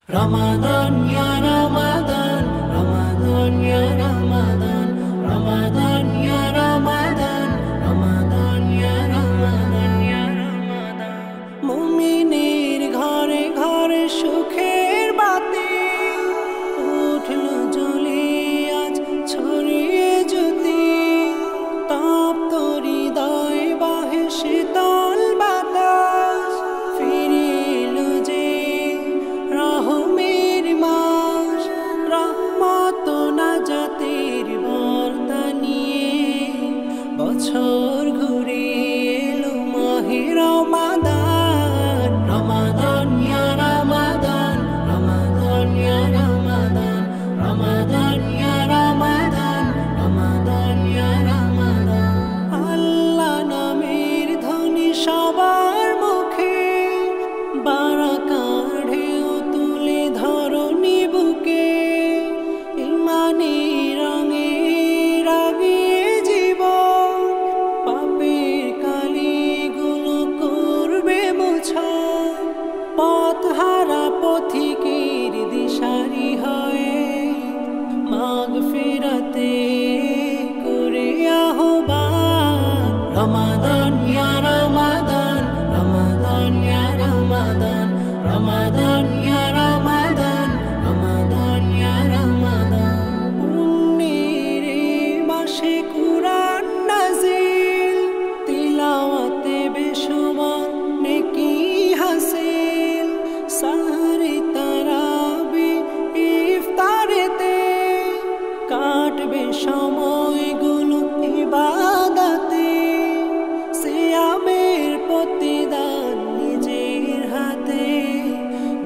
Ramadan ya Ramadan, Ramadan ya Ramadan, Ramadan ya Ramadan, Ramadan ya Ramadan ya Ramadan. মুমিনের ঘরে ঘরে সুখের বাতি উঠলো জ্বলে আজ ছড়িয়ে জ্যোতি। তপ্ত হৃদয় বাহে শীতল বাতাস, ফিরে এলো যে রহমের মাস। রহমত নাজাতের বার্তা নিয়ে বছর ঘুরে এলো মাহে রমাদান। রমাদান ইয়া রমাদান, রমাদান ইয়া রমাদান, রমাদান ইয়া রমাদান, রমাদান ইয়া রমাদান। আল্লাহ নামের ধ্বনি সবার মুখে, বারাকার ঢেউ তুলে ধরণী বুকে। ইমানের রঙে রাগিয়ে জীবন, পাপের কালিগুলো করবে মোছন। পথহারা পথিকের দিশারি হয়ে মাগফিরাতে করে আহ্বান। রমাদান ইয়া রমাদান, রমাদান ইয়া রমাদান, রমাদান ইয়া রমাদান, রমাদান ইয়া রমাদান। পুণ্যের এই মাসে কুরআন নাজিল, তিলাওয়াতে বেশুমার নেকি হাসিল। সাহরি তারাবি ইফতারেতে কাটবে সময়গুলো ইবাদতে। সিয়ামের প্রতিদান নিজের হাতে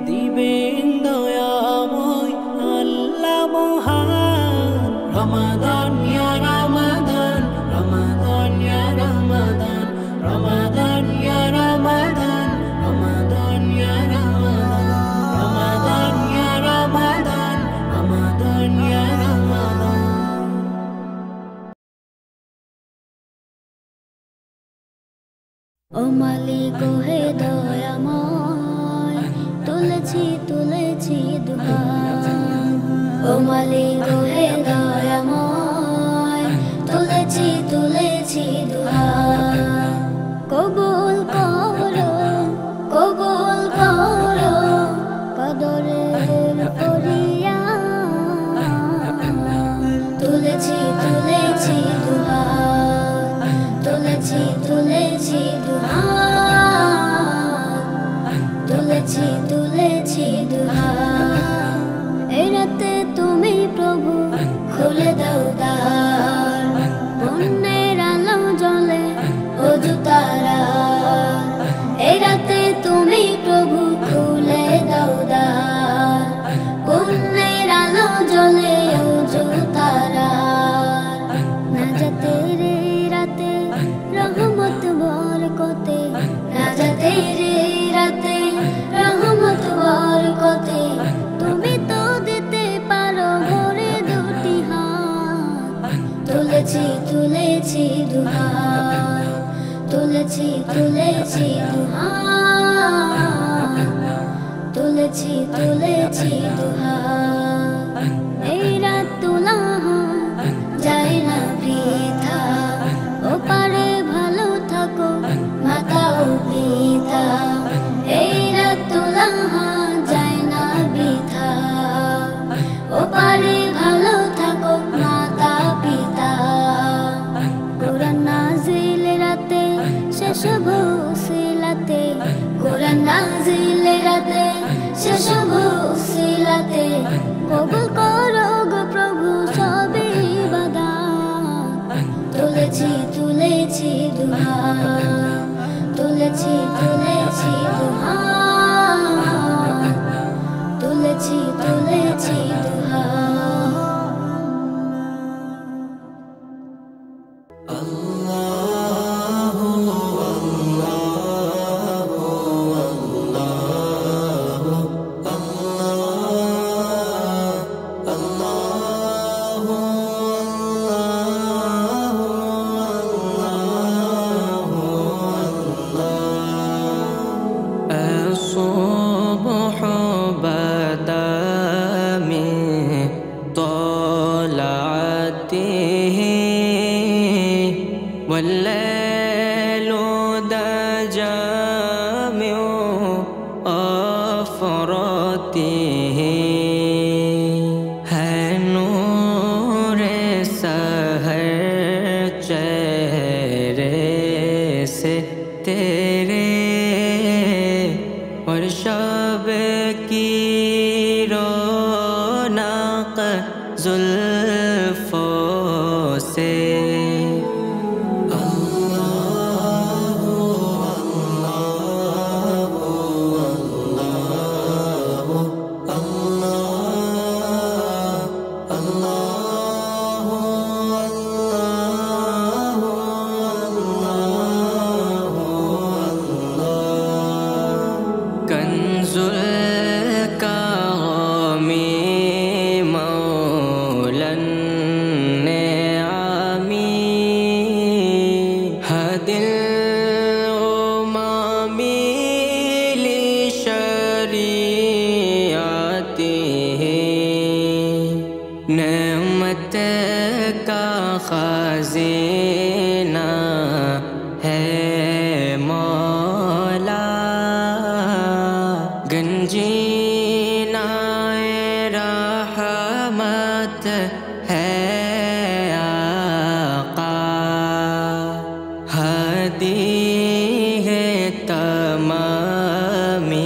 দিবেন দয়াময় আল্লাহ মহান। রমাদান ইয়া রমাদান, রমাদান ইয়া রমাদান, রমাদান ইয়া রমাদান, রমাদান ইয়া রমাদান, রমাদান ইয়া রমাদান, রমাদান ইয়া রমাদান। ও মালিক হে দয়াময়, তুলেছি তুলেছি দুহাত। ও মালিক হে দয়াময়, তুলেছি তুলেছি দুহাত। কবুল করো, কবুল করো কদরের করিয়া। তুলেছি তুলেছি দুহাত, তুলেছি তুলেছি দুহাত, তুলেছি তুলেছি দুহাত। এই রাতে তুমি প্রভু খুলে দাও দ্বার, পুণ্যের আলো জ্বলে অযু তারা। এই রাতে তুমি প্রভু খুলে দাও দ্বার, পুণ্যের আলো জ্বলে অযু তারা। নাজাতের রাতে রহমত বরকতে, নাজাতের রাতে রহমত বরকতে। তুমি তো দিতে পারো ভরে দুটি হাত। তুলেছি তুলেছি দুহাত, তুলেছি তুলেছি দুহাত, তুলেছি তুলেছি দুহাত। এই রাত তোলা যায় না বৃথা, ওপারে ভালো থাকো মাতা ও পিতা। এই রাত তোলা যায় না বৃথা, ওপারে ভালো থাকো মাতা পিতা। কোরআন নাজিল রাতে শেষ ভূশিলাতে, কোরআন নাজিল রাতে শেষ ভূশিলাতে। কবুল করো গো প্রভু সবে ইবাদত। তুলেছি তুলেছি দুহাত, তুলেছি তুলেছি দুহাত, তুলেছি তুলেছি দুহাত। ہوتی ہے نور سحر چہرے سے تیرے اور شب کی رونق زلفوں سے کنز الکامی مولا النعامی هادي الأمم لشریعته نعمت کا خزینہ ہے مولا گنجینہ رحمت ہے آقا ہادی ہے تمامی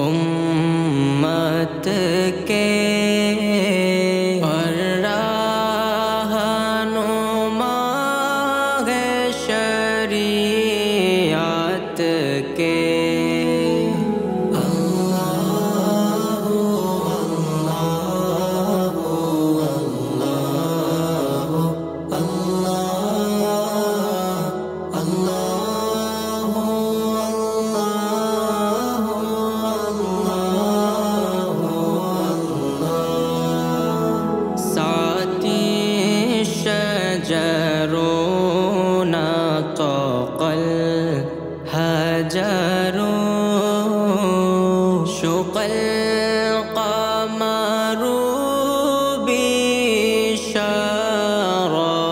امت کے اور رہنما ہے شریعت کے شجرون طاق الحجر شق القمر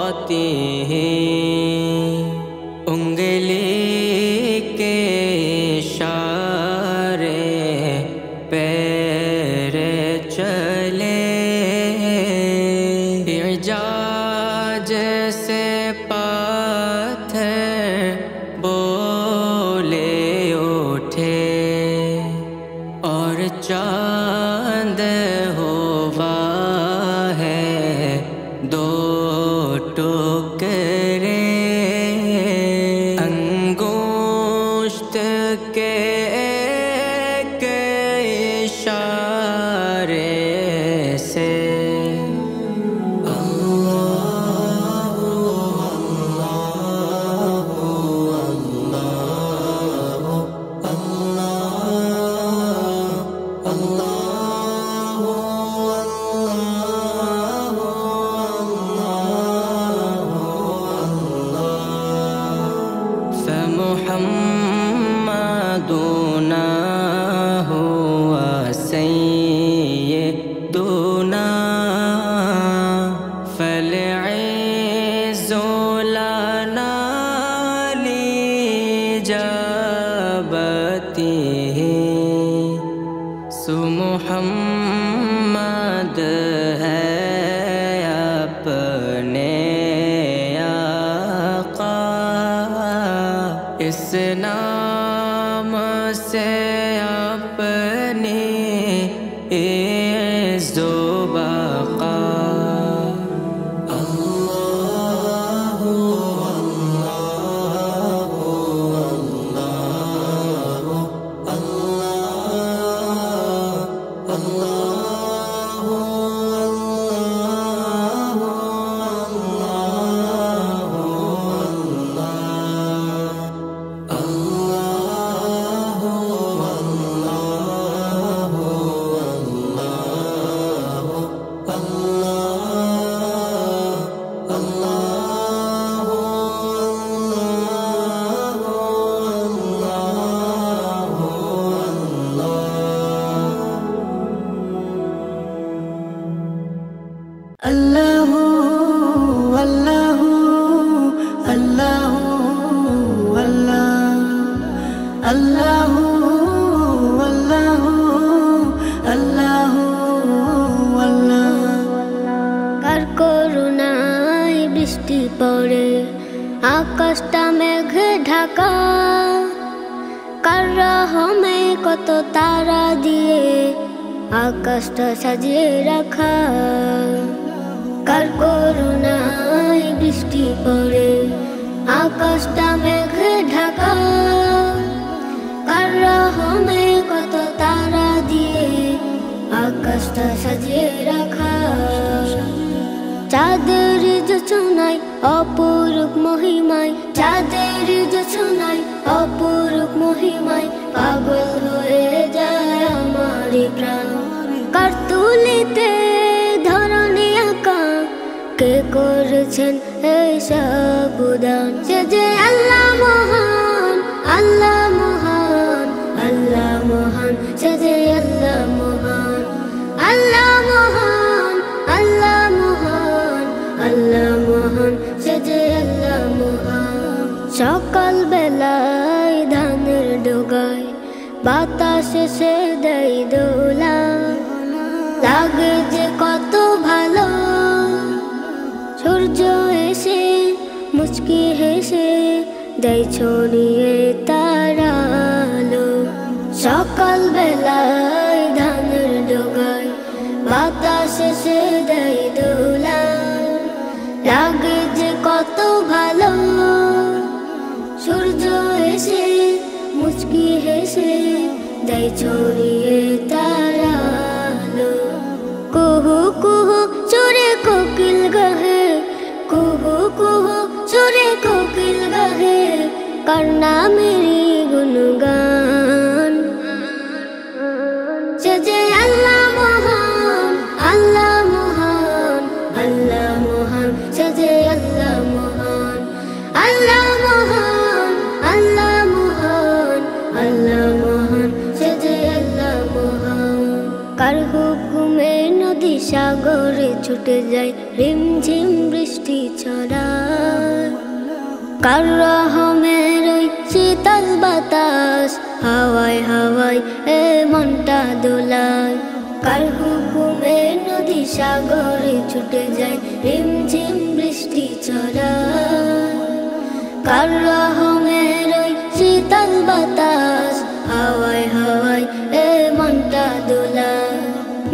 بإشارته انگلی کے اشارے پیر چلے جیسے پتھر بولے اٹھے اور چاند ہوا ہے دو ٹکڑے انگشت کے ایک اشارے سے فمحمدنا هو سيدنا فالعز لنا لإجابته سو محمد ہے اپنے آقا اس نام سے اپنی عز و بقا আকাশটা মেঘে ঢাকা, কার রহমে কত তারা দিয়ে আকাশটা সাজিয়ে রাখা, কার করুণায় বৃষ্টি পড়ে আকাশটা মেঘে ঢাকা, কার রহমে কত তারা দিয়ে আকাশটা সাজিয়ে রাখা। চাঁদের জোছনায় অপরূপ মহিমায়, চাঁদের জোছনায় অপরূপ মহিমায় পাগল হয়ে যায় আমার প্রাণ। কার তুলিতে ধরণী আঁকা, কে করেছেন এসব দান। সে যে আল্লাহ মহান, আল্লাহ মহান, আল্লাহ মহান, সে যে আল্লাহ মহান, আল্লাহ মহান, আল্লাহ মহান, আল্লাহ মহান, সে যে আল্লাহ মহান। সকাল বেলায় ধানের ডোগায় বাতাসে সে দেয় দোলা, লাগে যে কত ভালো। সূর্য এসে মুচকি হেসে দেয় ছড়িয়ে তার আলো। সকাল বেলায় ধানের ডোগায় বাতাসে সে দেয় দোলা, লাগে যে কত ভালো। সূর্য এসে মুচকি হেসে দেয় ছড়িয়ে তার আলো। কুহু কুহু চোরে কোকিল গাহে, কুহু কুহু চোরে কোকিল গাহে, কার নামেরই গুণগান। সে যে আল্লাহ মহান, আল্লাহ মহান, আল্লাহ মহান, সে যে আল্লাহ মহান, আল্লাহ মহান, আল্লাহ মহান, আল্লাহ মহান, সে যে আল্লাহ মহান। কার হুকুমে নদী সাগরে ছুটে যায়, রিমঝিম বৃষ্টি ছড়ায়। কার রহমের ওই শীতল বাতাস হাওয়ায় হাওয়ায় এ মনটা দোলায়। কার হুকুমে নদী সাগরে ছুটে যায়, রিমঝিম বৃষ্টি ছড়ায়। কার রহমের ওই শীতল বাতাস হাওয়ায় হাওয়ায় এ মনটা দোলায়।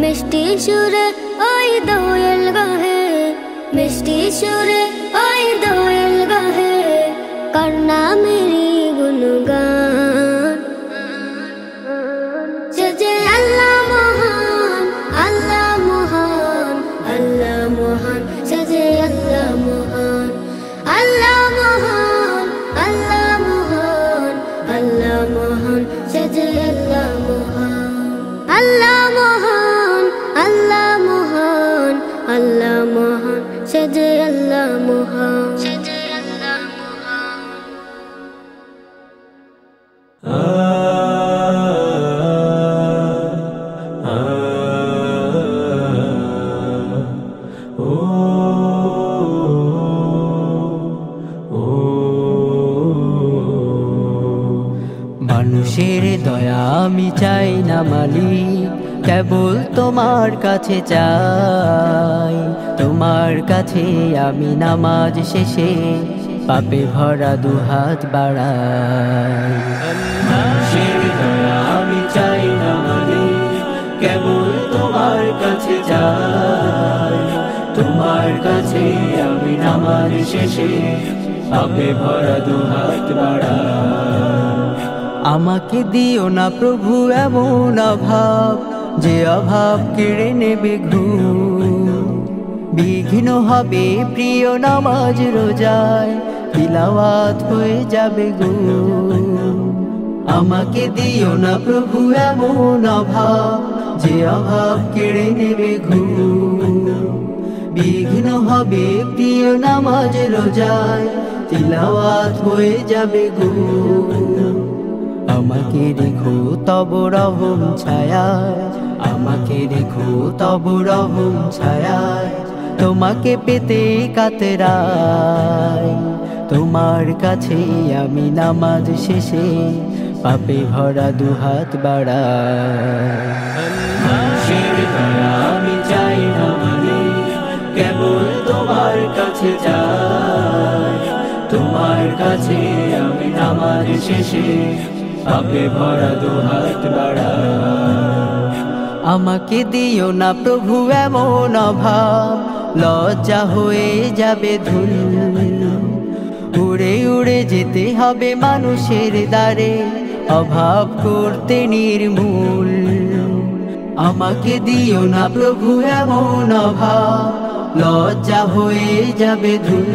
মিষ্টি সুরে ওই দোয়েল গাহে, মিষ্টি সুরে ওই দোয়েল গাহে, কার নামেরই গুণগান। সে যে আল্লাহ মহান, আল্লাহ মহান, আল্লাহ মহান, সে যে আল্লাহ মহান, আল্লাহ মহান, আল্লাহ মহান, আল্লাহ মহান, সে যে আল্লাহ মহান, আল্লাহ মহান, আল্লাহ মহান, আল্লাহ মহান, সে যে আল্লাহ মহান, সে যে আল্লাহ মহান। মানুষের দয়া আমি চাই না মালিক, কেবল তোমার কাছে চাই। তোমার কাছে আমি নামাজ শেষে পাপে ভরা দুহাত বাড়াই। মানুষের দয়া আমি চাই না মালিক, কেবল তোমার কাছে চাই। তোমার কাছে আমি নামাজ শেষে পাপে ভরা দুহাত বাড়াই। আমাকে দিও না প্রভু এমন অভাব, যে অভাব কেড়ে নেবে ঘুম। বিঘ্ন হবে প্রিয় নামাজ রোজায়, তিলাওয়াত হয়ে যাবে গুম। আমাকে দিও না প্রভু এমন অভাব, যে অভাব কেড়ে নেবে ঘুম। বিঘ্ন হবে প্রিয় নামাজ রোজায়, তিলাওয়াত হয়ে যাবে গুম। আমাকে রেখো তব রহম ছায়ায়, আমাকে রেখো তব রহম ছায়ায়। তোমাকে পেতে কাতরাই, তোমার কাছে আমি নামাজ শেষে পাপে ভরা দুহাত বাড়াই। আমি চাই না মালিক, কেবল তোমার কাছে যাই। তোমার শেষে পাপে ভরা দুহাত বাড়াই। আমাকে দিও না প্রভু এমন অভাব, লজ্জা হয়ে যাবে ধুল। উড়ে উড়ে যেতে হবে মানুষের দ্বারে, অভাব করতে নির্মূল। আমাকে দিও না প্রভু এমন অভাব, লজ্জা হয়ে যাবে ধুল।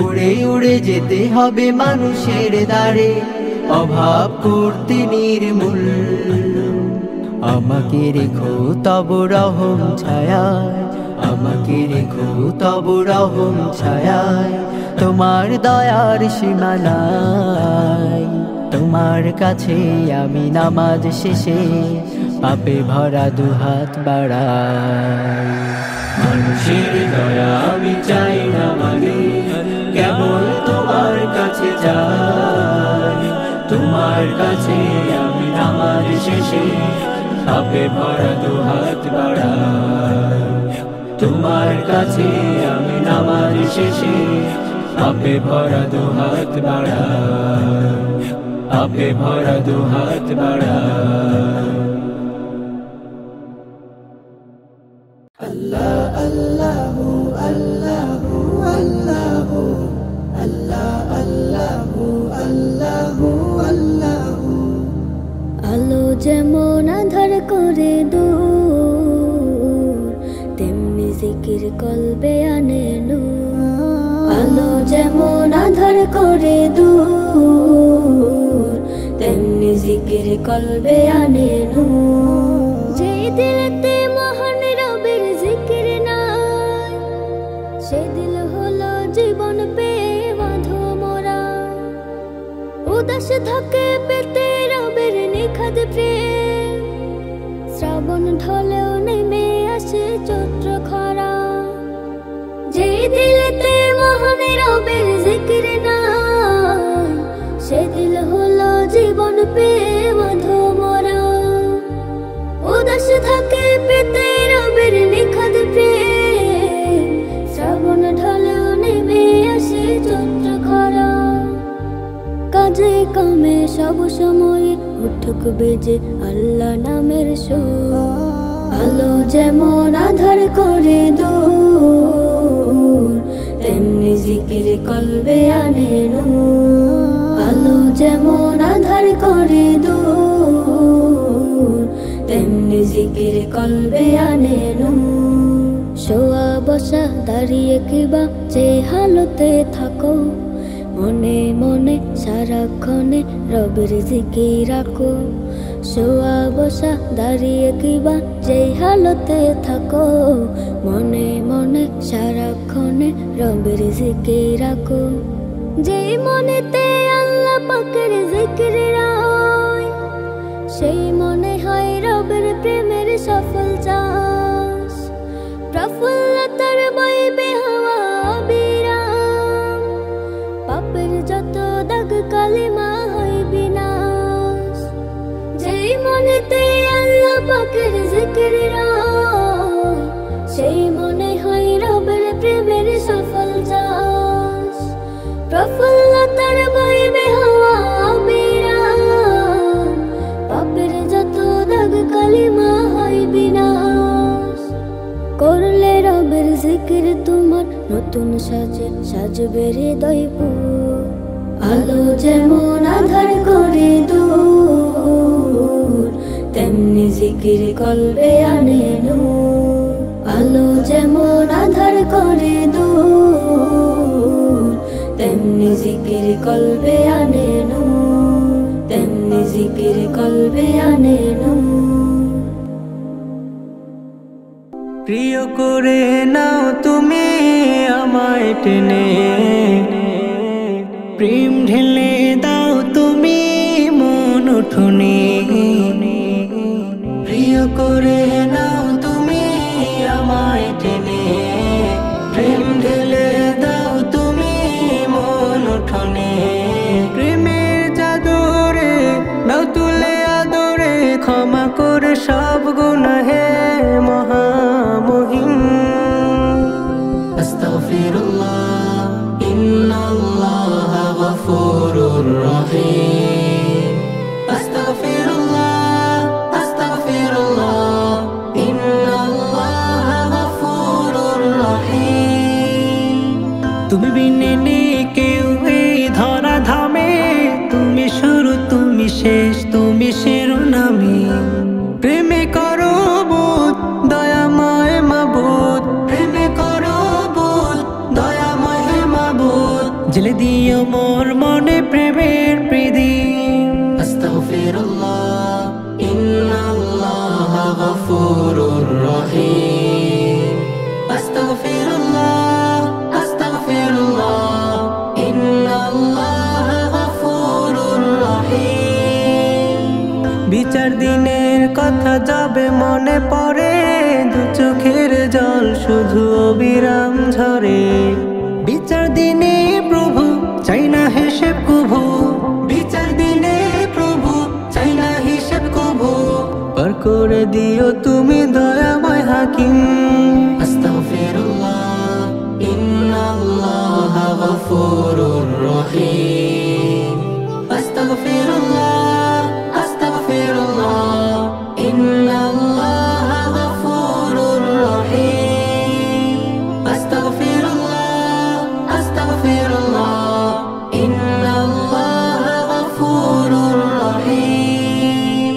উড়ে উড়ে যেতে হবে মানুষের দ্বারে, অভাব করতে নির্মূল। আমাকে রেখো তব রহম ছায়ায়, আমাকে রেখো তব রহম ছায়ায়। তোমার দয়ার সীমানায়, তোমার কাছে আমি নামাজ শেষে পাপে ভরা দুহাত বাড়াই। মানুষের দয়া আমি চাই না মালিক, কেবল তোমার কাছে যাই। তোমার কাছে আমি নামাজ শেষে পাপে ভরা দুহাত বাড়াই। তোমার কাছে আমি নামাজ শেষে পাপে ভরা দুহাত বাড়াই, পাপে ভরা দুহাত বাড়াই। আল্লাহ আল্লাহু আল্লাহু আল্লাহু আল্লাহ আল্লাহু আল্লাহু আল্লাহু। আলো যেমন আধার করে দূর, তেমনি জিকির কলবে আনে নূর। আলো যেমন আধার করে দূর, তেমনি জিকির কলবে আনে নূর। যে দিলেতে মহান রবের জিকির নাই, সে দিল হলো জীবন পেয়ে বাঁধো মোরা। উদাস থাকে পেতে রবের নিখাদ প্রেম, শ্রাবণ ঢলেও নেমে আসে চৈত্র খরা। যে দিলেতে মহান রবের জিকির নাই, সে দিল হলো জীবন পেয়ে বাঁধো মোরা। উদাস থাকে পেতে রবের নিখাদ প্রেম, শ্রাবণ ঢলেও নেমে আসে চৈত্র খরা। কাজে কামে সব সময় উঠুক বেজে আল্লাহ নামের সুর। আলো যেমন আধার করে দূর, তেমনি জিকির কলবে আনে নূর। আলো যেমন আধার করে দূর, তেমনি জিকির কলবে আনে নূর। শোয়া বসা দাঁড়িয়ে কিবা যে হালতে থাকো, মনে মনে সারাক্ষণে রবের জিকির রাখো। শোয়া বসা দাঁড়িয়ে কিবা যেই হালতে থাকো, মনে মনে সারাক্ষণে রবের জিকির রাখো। যেই মনেতে আল্লাহ পাকের জিকির রায়, সেই মনে হয় রবের প্রেমের সফল চাষ। প্রফুল্লতার বইবে হাওয়া অবিরাম, পাপের যত দাগ কালিমা হয় বিনাশ। যেই মনেতে আল্লাহ পাকের জিকির রায়, সেই মনে হয় রবের প্রেমের সফল চাষ। প্রফুল্লতার বইবে হাওয়া অবিরাম, পাপের যত দাগ কালিমা হয় বিনাশ। করলে রবের জিকির তোমার নতুন সাজে সাজবে হৃদয় পুর। আলো যেমন আধার করে দূর, তেমনি জিকির কলবে আনে নূর। আলো যেমন আধার করে দূর, তেমনি জিকির কলবে আনে নূর। তেমনি জিকির কলবে আনে নূর। প্রিয় করে নাও তুমি আমায় টেনে, প্রেম ঢেলে দাও তুমি মন উঠোনে। প্রিয় করে নাও তুমি আমায় টেনে, প্রেম ঢেলে দাও তুমি মন উঠোনে। প্রেমের জাদুরে নাও তুলে আদরে, ক্ষমা করে সব গুনাহে মহামহিম। আস্তাগফিরুল্লাহ ইন্নাল্লাহা গফুরুর ঢেলে দিও মোর মনে প্রেমের প্রদীপ। আস্তাগফিরুল্লাহ ইন্নাল্লাহা গফুরুর রহিম। আস্তাগফিরুল্লাহ আস্তাগফিরুল্লাহ ইন্নাল্লাহা গফুরুর রহিম। বিচার দিনের কথা যাবে মনে পড়ে, দু চোখের জল শুধু অবিরাম ঝরে। বিচার দিনে প্রভু চাই না হিসেব কভু, বিচার দিনে প্রভু চাই না হিসেব কভু। পার করে দিও তুমি দয়াময় হাকিম। আস্তাগফিরুল্লাহ ইন্নাল্লাহা গফুরুর রহিম। আস্তাগফিরুল্লাহ আস্তাগফিরুল্লাহ ইন্নাল্লাহা গফুরুর রহিম। আস্তাগফিরুল্লাহ আস্তাগফিরুল্লাহ ইন্নাল্লাহা গফুরুর রহিম।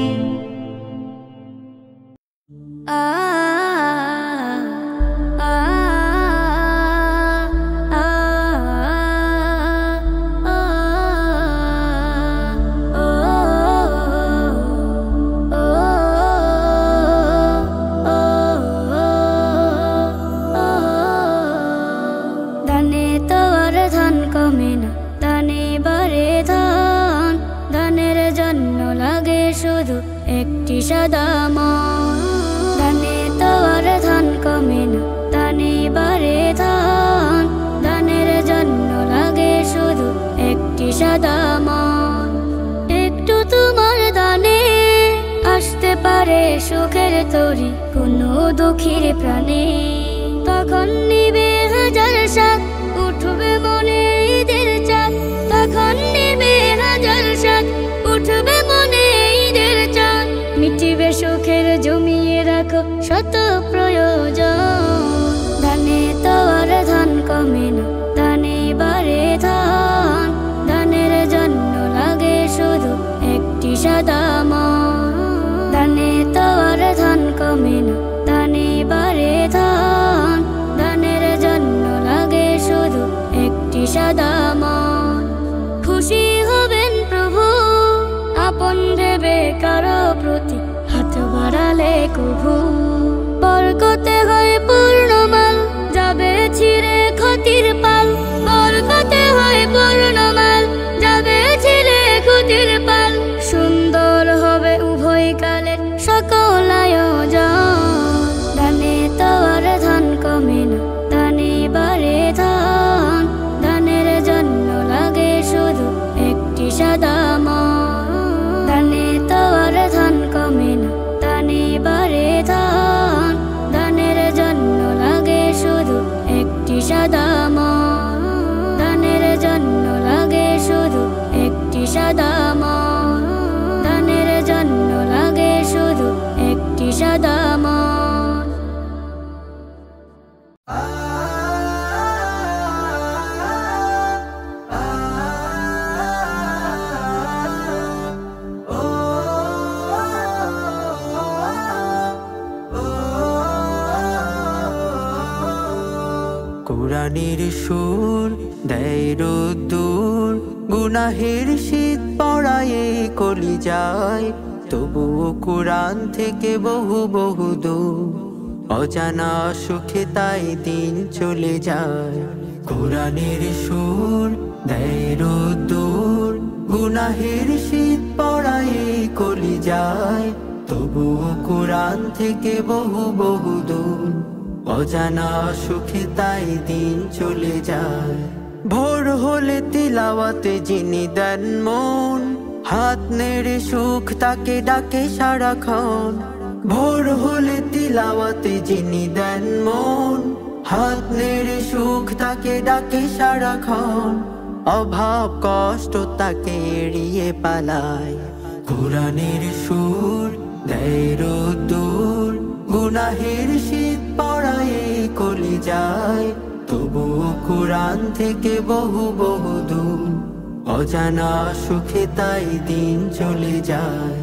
দানে তো আর ধান কমে না, দানে বাড়ে ধান। ধানের জন্য লাগে শুধু একটি সাদা মন। দানে তো আর ধান কমে না, দানে বাড়ে ধান। ধানের জন্য লাগে শুধু একটি সাদা মন। একটু তোমার দানে আসতে পারে সুখের তরি কোনো দুঃখীর প্রাণে। তখন নিবে হাজার সাত, উঠবে মনে ঈদের চাঁদ। তখন নিবে হাজার সাত, উঠবে মনে ঈদের চাঁদ। মিটিবে সুখের জমিয়ে রাখো শত প্রয়োজন। ধানে তো আর ধান কমে না, ধানে বাড়ে ধান। ধানের জন্য লাগে শুধু একটি সাদা মন। ধানে তো আর ধান কমে না, ধানে বাড়ে ধান। ধানের জন্য লাগে শুধু একটি সাদা মন। খুশি হবেন প্রভু আপন ভেবে কারো প্রতি হাত বাড়ালে কভু। বরকতে হয় পূর্ণমাল, যাবে ছিঁড়ে ক্ষতির পাল। বরকতে হয় পূর্ণমাল, যাবে ছিঁড়ে ক্ষতির পাল। সুন্দর হবে উভয় কালের সকল আয়োজন। ধানে তো আর ধান কমে না, ধানে বাড়ে ধান। ধানের জন্য লাগে শুধু একটি সাদা মন। ধানে তো আর ধান কমে না, ধানে বাড়ে ধান। ধানের জন্য লাগে শুধু একটি সাদা মন। ধানের জন্য লাগে শুধু একটি সাদা মন। ধানের জন্য লাগে শুধু একটি সাদা মন। কোরআনের সুর দেয় রোদ্দুর, গুনাহের শীত পড়ায় কলি যায়। তবুও কোরআন থেকে বহু বহু দূর, অজানা সুখে তাই দিন চলে যায়। কোরআনের সুর দেয় রোদ্দুর, গুনাহের শীত পড়ায় কলি যায়। তবুও কোরআন থেকে বহু বহু দূর, অজানা সুখে তাই দিন চলে যায়। ভোর হলে তিলাওয়াতে যিনি দেন মন, হাত নেড়ে সুখ তাকে ডাকে সারাক্ষণ। ভোর হলে তিলাওয়াতে যিনি দেন মন, হাত নেড়ে সুখ তাকে ডাকে সারাক্ষণ। অভাব কষ্ট তাকে এড়িয়ে পালায়। কোরআনের সুর দেয় রোদ্দুর, গুনাহের শীত পড়ায় কলি যায়। তবুও কোরআন থেকে বহু বহু দূর, অজানা সুখে তাই দিন চলে যায়।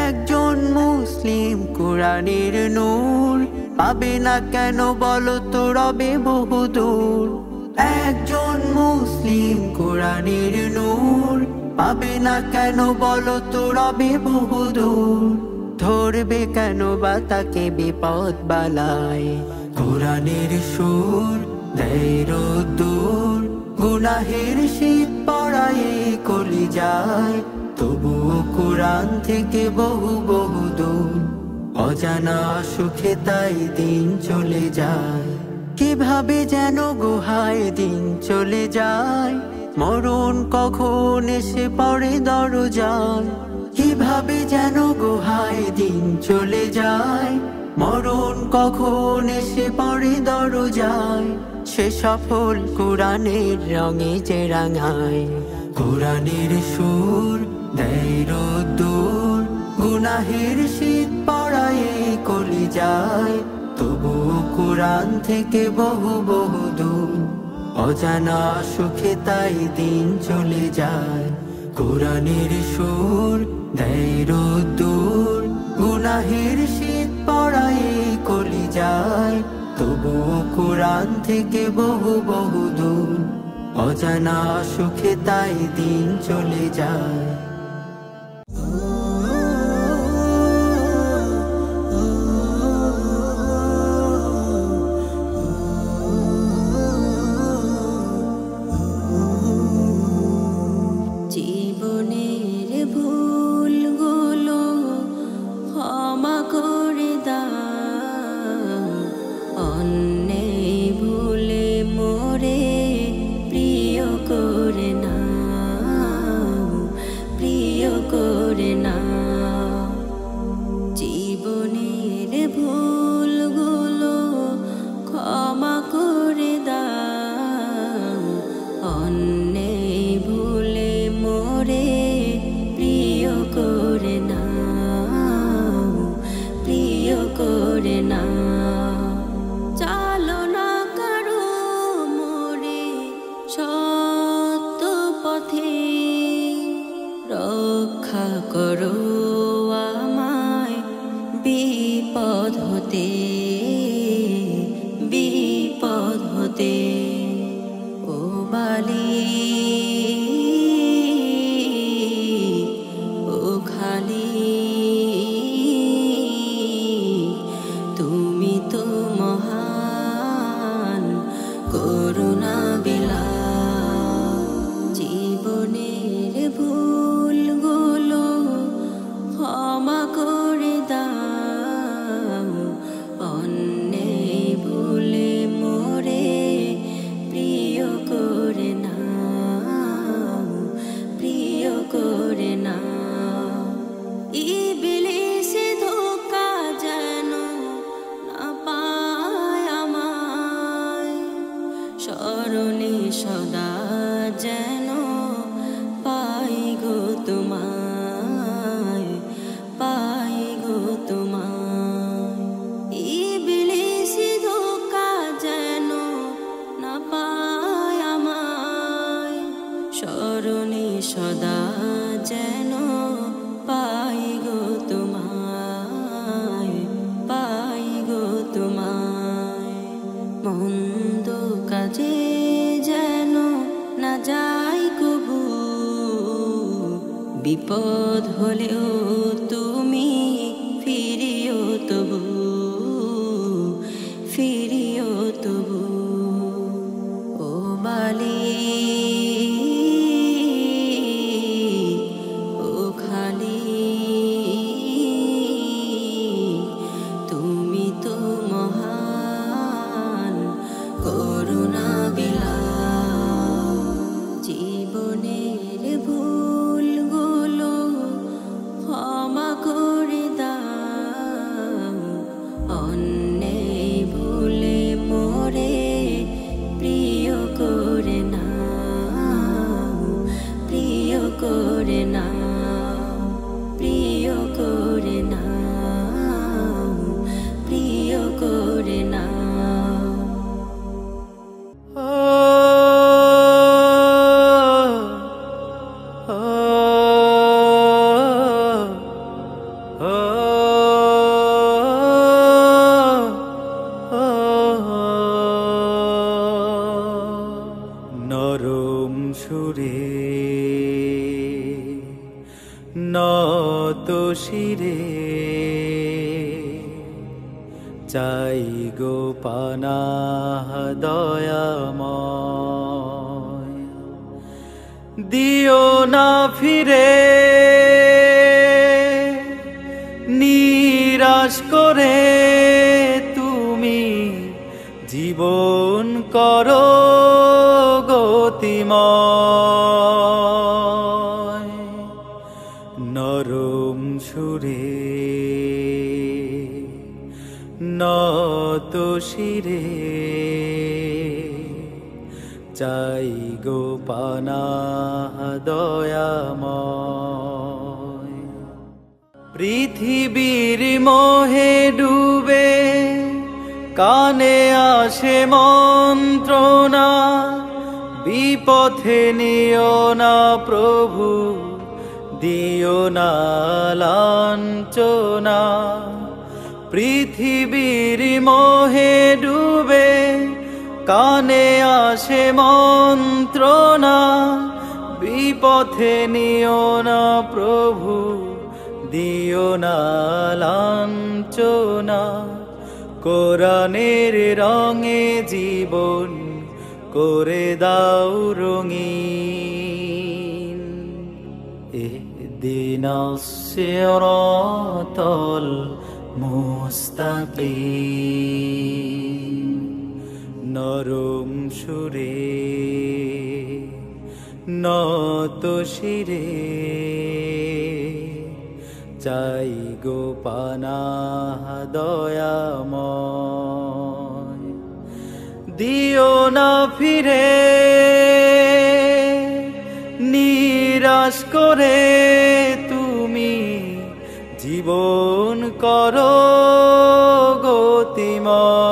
একজন মুসলিম কোরআনের নূর পাবে না কেন বলো তো রবে বহু দূর। একজন মুসলিম কোরআনের নূর পাবে না কেন বলো তো রবে বহুদূর ধরবে কেন বা তাকে বিপদ বালায় কোরআনের সুর দেয় রোদ্দুর গুনাহের শীত পড়ায় কলি যায় তবুও কোরআন থেকে বহু বহু দূর অজানা সুখে তাই দিন চলে যায় কিভাবে যেন গুহায় দিন চলে যায় মরণ কখন এসে পড়ে দরজায় কিভাবে যেন গুহায় দিন চলে যায় মরণ কখন এসে পড়ে দরজায় সে সফল কোরআনের রঙে যে রাঙায় কোরআনের সুর দেয় রোদ্দুর গুনাহের শীত পড়ায় কলি যায় তবু কোরআন থেকে বহু বহু দূর অজানা সুখে তাই দিন চলে যায় কোরআনের সুর দেয় রোদ্দুর গুনাহের শীত পড়ায় কলি যায় তবু কোরআন থেকে বহু বহু দূর অজানা সুখে তাই দিন চলে যায় জীবনের ভুলগুলো ক্ষমা করে দাও অন্যায় ভুলে মোরে প্রিয় করে নাও প্রিয় করে নাও জীবনের ভুলগুলো ক্ষমা করে দাও অন্যায় ভুলে মোরে প্রিয় করে নাও প্রিয় করে নাও চালনা করো মোরে সত্য পথে রক্ষা করো আমায় বিপদ হতে বিপদ হতে ও বালি ও খালি তুমি তো মহান করুণা বিলা জীবনের ভুলগুলো ক্ষমা করে দাও অন্যায় ভুলে মোরে প্রিয় করে নাও প্রিয় করে নাও ইবলিসে ধোঁকা যেন না পায় আমায় স্মরণে সদা যেন পাই গো তোমায় পাই গো তোমায় ইবলিসে ধোঁকা যেন না পায় আমায় স্মরণে সদা যেন পাই গো তোমায় পাই গো তোমায় মন্দ কাজে যেন না যাই কবু বিপদ হলেও তুমি ফিরিও তবু ফিরিও তবু ও বালি ও খালি তুমি তো মহান করুণা বিলা জীবনের ভুলগুলো ক্ষমা করে দাও অন্যায় ভুলে মোরে প্রিয় করে নাও প্রিয় করে নাও প্রিয় করে নাও প্রিয় করে নাও চাই গো পানাহ দয়াময়, দিও না ফিরে নিরাশ করে তুমি, জীবন করো গতিময়। নরম সুরে নত শিরে চাই গো পানাহ দয়াময়। পৃথিবীর মোহে ডুবে কানে আসে মন্ত্রণা, বিপথে নিও না প্রভু, দিও না লাঞ্ছনা। পৃথিবীর মোহে ডুবে কানে আসে মন্ত্রণা, বিপথে নিও না প্রভু, দিও না লাঞ্ছনা। কোরআনের রঙে জীবন করে দাও রঙিন, ইহদিনাস সিরাতাল মুস্তাকিম। নরম সুরে নত শিরে চাই গো পানাহ দয়াময়, দিও না ফিরে নিরাশ করে তুমি, জীবন করো গতিময়।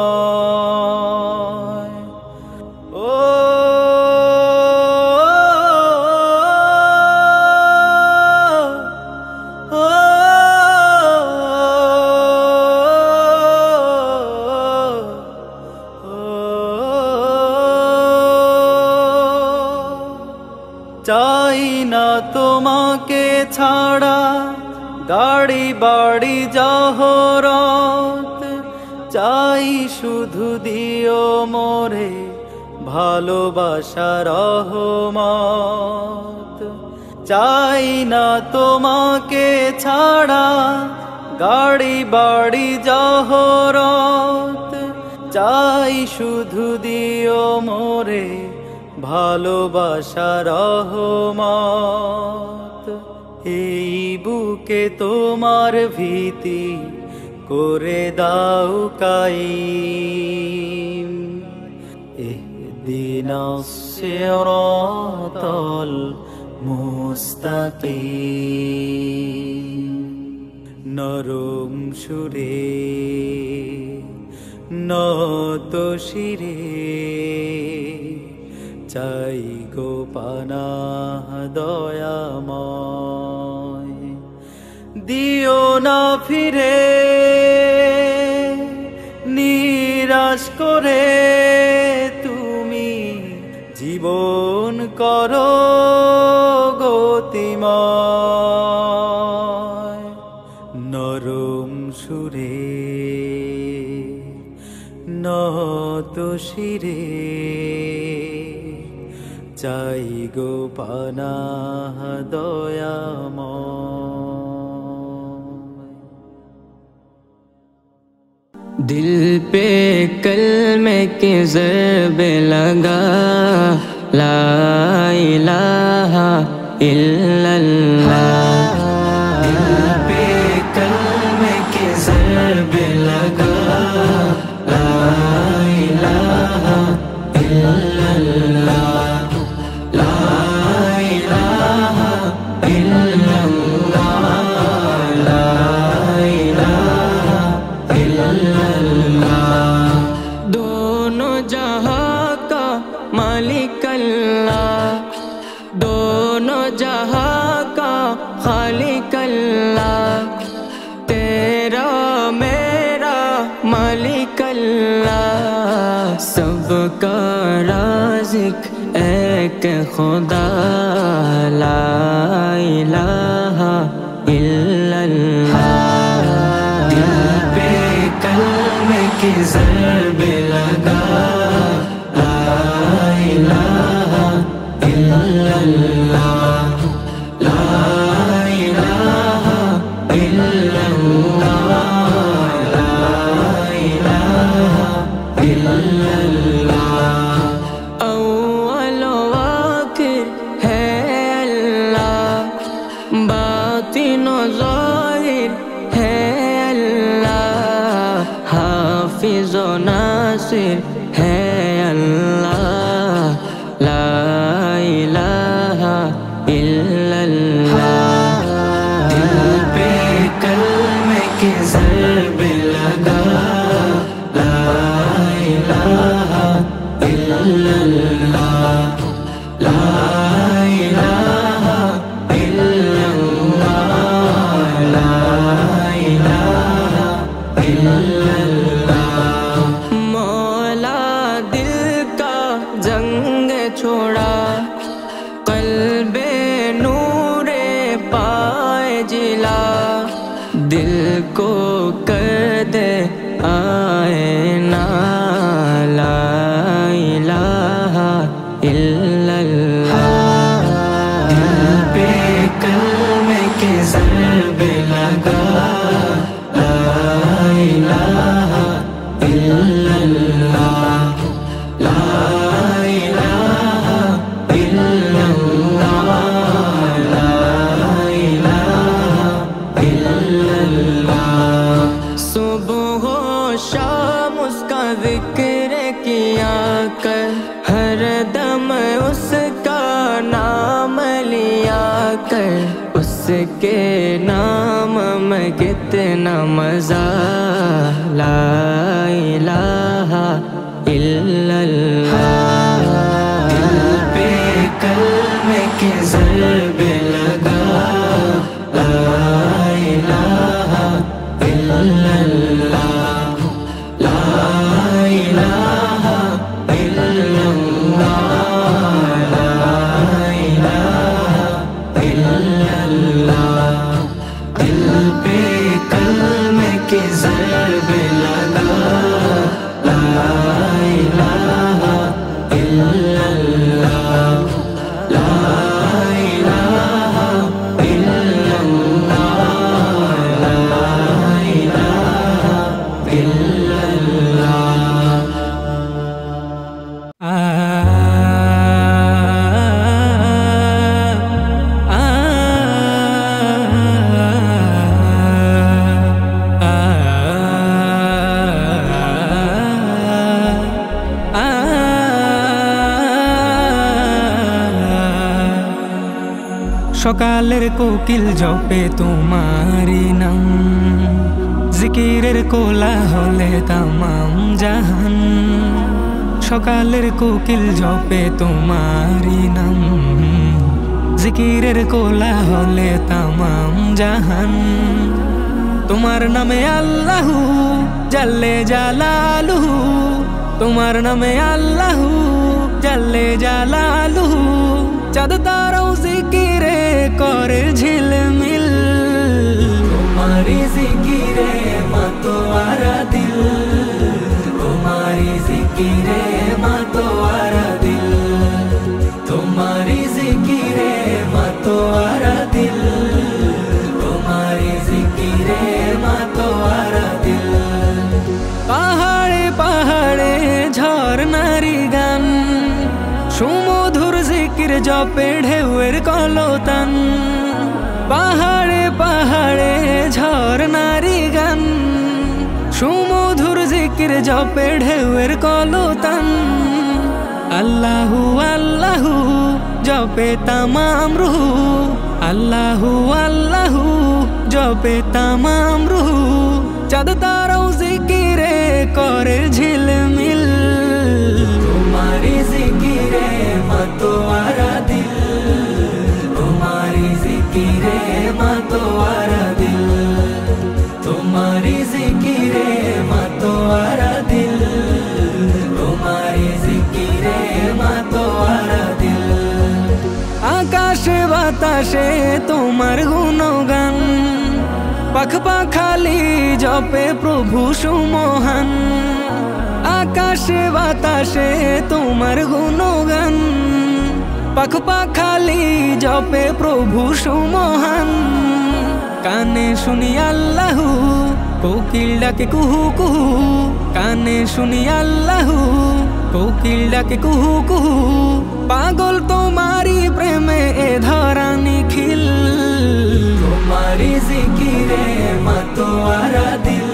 ও চাই না তোমাকে ছাড়া গাড়ি বাড়ি জহরত, চাই শুধু দিও মোরে ভালোবাসার রহমত। চাই না তোমাকে ছাড়া গাড়ি বাড়ি জহরত, চাই শুধু দিও মোরে ভালোবাসার রহমত। এই বুকে তোমার ভীতি করে দাও কায়েম, ইহদিনাস সিরাতাল মুস্তাকিম। নরম সুরে নত শিরে চাই গো পানাহ দয়াময়, দিও না ফিরে নিরাশ করে তুমি, জীবন করো গতিময়। নরম সুরে নত শিরে চাই গো পানাহ দয়াময়। दिल पे कलमे के ज़रबे लगा, ला इलाहा इल्लल्लाह। दिल पे कलमे के ज़रबे लगा, ला इलाहा इल्लल्लाह, ला इलाहा इल्लल्लाह, ला इलाहा इल्लल्लाह। दोनों जहां का मालिक अल्लाह, दोनों जहां का खालिक अल्लाह, तेरा मेरा मालिक अल्लाह। सबका राज़िक एक खुदा, ला इलाहा इल्लल्लाह। दिल पे कलमे के ज़रबे लगा ला इलाहा इल्लल्लाह ला इलाहा इल्लल्लाह ला इलाहा इल्लल्लाह अव्वल व आखिर है अल्लाह बातिन व ज़ाहिर है अल्लाह हाफिज़ व नासिर है अल्लाह ला इलाहा इल्लल्लाह दिल पे कलमे के ज़रबे लगा ला इलाहा इल्लल्लाह ला इलाहा इल्लल्लाह ला इलाहा इल्लल्लाह मौला दिल का जंग छोड़ा कल्बे नूरे पाए जिला दिल को कर दे आए ना ला इलाहा इल्लल्लाह दिल पे कलमे के ज़रबे लगा ला इलाहा इल्लल्लाह ला इलाहा इल्लल्लाह ला इलाहा इल्लल्लाह सुबह शाम उसका जिक्र किया कर हर दम उसका नाम लिया कर उसके नाम में कितना मजा ला इलाहा इल्लल्लाह दिल पे कलमे के ज़रबे लगा ला इलाहा इल्लल्लाह ला इलाहा इल्लल्लाह ला इलाहा इल्लल्लाह दिल पे कलमे के ज़रबे लगा ला इलाहा इल्लल्लाह ला इलाहा इल्लल्लाह ला इलाहा इल्लल्लाह সকালের কোকিল জপে তোমারি নাম জিকিরের কোলাহলে তামাম জাহান সকালের কোকিল জপে তোমারি নাম জিকিরের কোলাহলে তামাম জাহান তোমার নামে আল্লাহু জাল্লে জালালুহু তোমার নামে আল্লাহু জাল্লে জালালুহু চাঁদ তারাও জিকিরে করে ঝিলমিল তোমারি জিকিরে মাতোয়ারা দিল তোমারি জিকিরে মাতোয়ারা দিল তোমারি জিকিরে মাতোয়ারা দিল তোমারি জিকিরে মাতোয়ারা দিল পাহাড়ে পাহাড়ে ঝর্ণারি গান সুমধুর জিকির জপে ঢেউয়ের কলতান পাহাড়ে পাহাড়ে ঝর্ণারি গান সুমধুর জিকির জপে ঢেউয়ের কলতান আল্লাহু আল্লাহু জপে তামাম রুহু আল্লাহু আল্লাহু জপে তামাম রুহু চাঁদ তারাও জিকিরে করে ঝিলমিল তোমারি জিকিরে মাতোয়ারা দিল তোমারি জিকিরে মাতোয়ারা দিল তোমারি জিকিরে মাতোয়ারা দিল তোমারি জিকিরে মাতোয়ারা দিল আকাশে বাতাসে তোমার গুণগান পাখ পাখালি জপে প্রভু সুমহান আকাশে বাতাসে তোমার গুণগান, পাখ পাখালি জপে প্রভু সুমহান। কানে শুনি আল্লাহু, কোকিল ডাকে কুহু কুহু, কানে শুনি আল্লাহু, কোকিল ডাকে কুহু কুহু। পাগল তোমারি প্রেমে এ ধরা নিখিল, তোমারি জিকিরে মাতোয়ারা দিল।